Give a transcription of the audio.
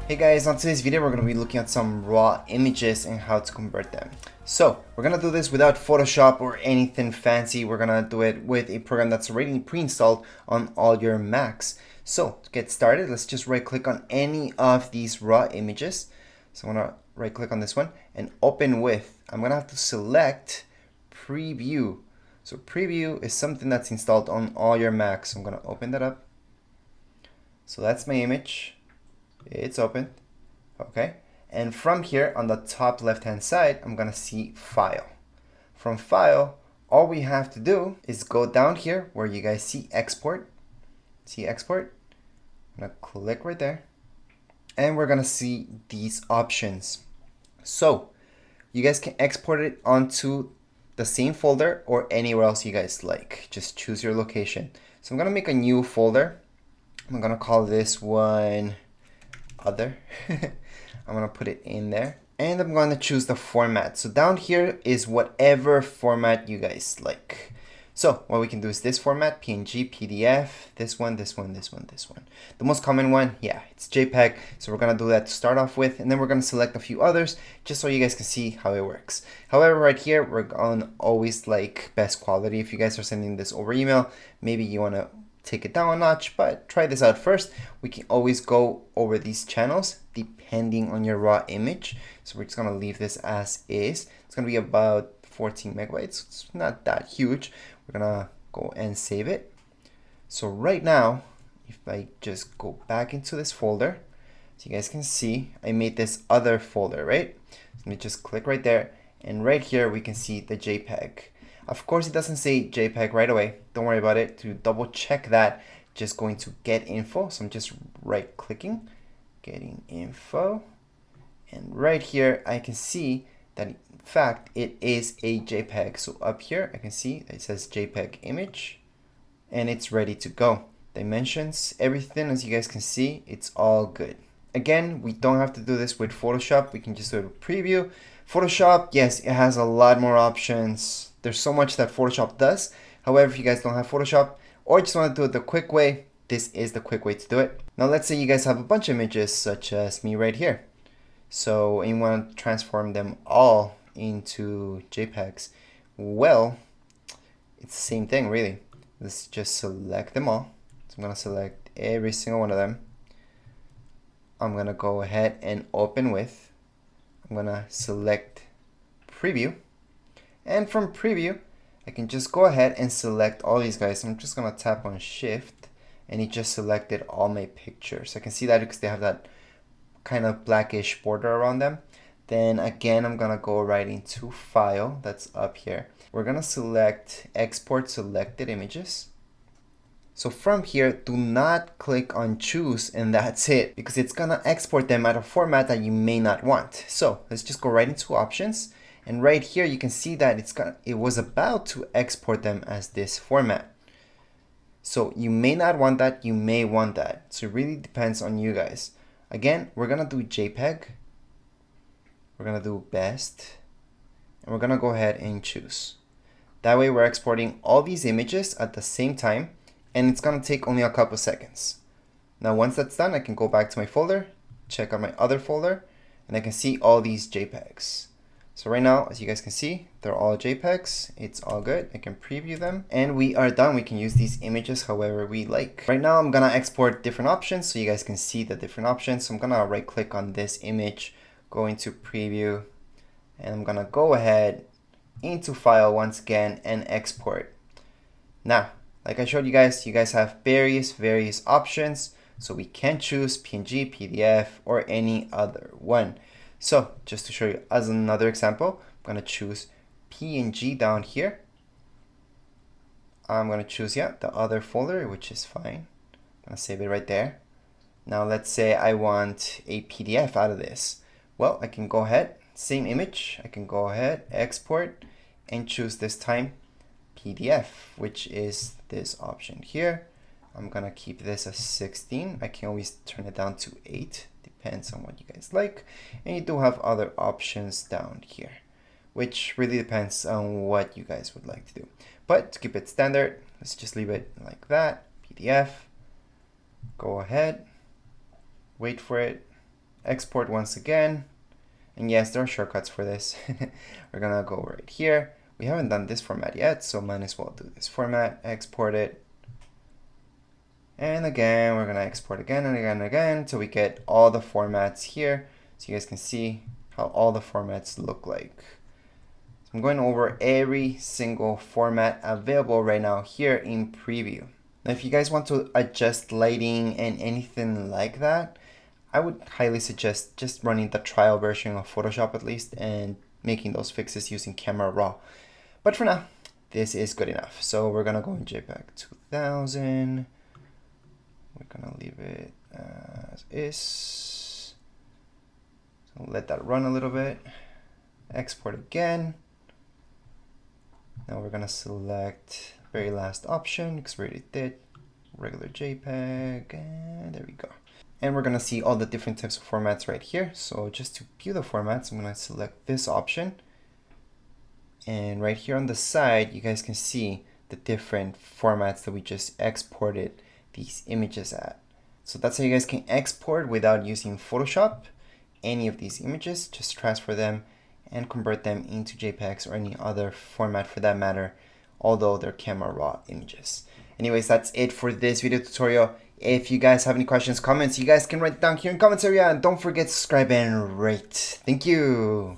Hey guys, on today's video we're going to be looking at some raw images and how to convert them. So we're going to do this without Photoshop or anything fancy. We're going to do it with a program that's already pre-installed on all your Macs. So to get started, let's just right click on any of these raw images. So I'm going to right click on this one and open with. I'm going to have to select preview. So preview is something that's installed on all your Macs. So I'm going to open that up. So that's my image. It's open. Okay. And from here on the top left hand side, I'm going to see file. From file, all we have to do is go down here where you guys see export. See export? I'm going to click right there. And we're going to see these options. So you guys can export it onto the same folder or anywhere else you guys like. Just choose your location. So I'm going to make a new folder. I'm going to call this one other. I'm going to put it in there and I'm going to choose the format. So down here is whatever format you guys like. So what we can do is this format, PNG, PDF, this one, this one, this one, this one. The most common one, yeah, it's JPEG. So we're going to do that to start off with, and then we're going to select a few others just so you guys can see how it works. However, right here, we're going to always like best quality. If you guys are sending this over email, maybe you want to take it down a notch, but try this out first. We can always go over these channels depending on your raw image. So we're just gonna leave this as is. It's gonna be about 14 megabytes. It's not that huge. We're gonna go and save it. So right now, if I just go back into this folder, so you guys can see, I made this other folder, right? So let me just click right there. And right here, we can see the JPEG. Of course, it doesn't say JPEG right away. Don't worry about it. To double check that, just going to get info. So I'm just right clicking, getting info. And right here, I can see that in fact, it is a JPEG. So up here, I can see it says JPEG image and it's ready to go. Dimensions, everything, as you guys can see, it's all good. Again, we don't have to do this with Photoshop. We can just do it with preview. Photoshop, yes, it has a lot more options. There's so much that Photoshop does. However, if you guys don't have Photoshop or just want to do it the quick way, this is the quick way to do it. Now let's say you guys have a bunch of images such as me right here. So you want to transform them all into JPEGs. Well, it's the same thing really. Let's just select them all. So I'm going to select every single one of them. I'm going to go ahead and open with. I'm going to select preview. And from preview, I can just go ahead and select all these guys. I'm just going to tap on shift and it just selected all my pictures. I can see that because they have that kind of blackish border around them. Then again, I'm going to go right into file that's up here. We're going to select export selected images. So from here, do not click on choose and that's it, because it's going to export them at a format that you may not want. So let's just go right into options. And right here, you can see that it was about to export them as this format. So you may not want that, you may want that. So it really depends on you guys. Again, we're gonna do JPEG. We're gonna do best. And we're gonna go ahead and choose. That way we're exporting all these images at the same time, and it's gonna take only a couple seconds. Now once that's done, I can go back to my folder, check out my other folder, and I can see all these JPEGs. So right now, as you guys can see, they're all JPEGs. It's all good. I can preview them and we are done. We can use these images however we like. Right now, I'm gonna export different options so you guys can see the different options. So I'm gonna right click on this image, go into preview, and I'm gonna go ahead into file once again and export. Now, like I showed you guys have various options. So we can choose PNG, PDF, or any other one. So just to show you as another example, I'm going to choose PNG down here. I'm going to choose, the other folder, which is fine. I'm going to save it right there. Now let's say I want a PDF out of this. Well, I can go ahead, same image. I can go ahead, export, and choose this time PDF, which is this option here. I'm going to keep this as 16. I can always turn it down to 8. Depends on what you guys like. And you do have other options down here, which really depends on what you guys would like to do. But to keep it standard, let's just leave it like that. PDF. Go ahead, wait for it, export once again. And yes, there are shortcuts for this. We're gonna go right here. We haven't done this format yet, so might as well do this format, export it. And again, we're gonna export again and again and again until we get all the formats here. So you guys can see how all the formats look like. So I'm going over every single format available right now here in preview. Now, if you guys want to adjust lighting and anything like that, I would highly suggest just running the trial version of Photoshop at least and making those fixes using Camera Raw. But for now, this is good enough. So we're gonna go in JPEG 2000. We're gonna leave it as is. So let that run a little bit. Export again. Now we're gonna select very last option because we already did regular JPEG, and there we go. And we're gonna see all the different types of formats right here. So just to view the formats, I'm gonna select this option. And right here on the side, you guys can see the different formats that we just exported these images at. So that's how you guys can export without using Photoshop any of these images. Just transfer them and convert them into JPEGs or any other format for that matter, although they're Camera Raw images. Anyways, that's it for this video tutorial. If you guys have any questions, comments, you guys can write down here in the comments area, and don't forget to subscribe and rate. Thank you.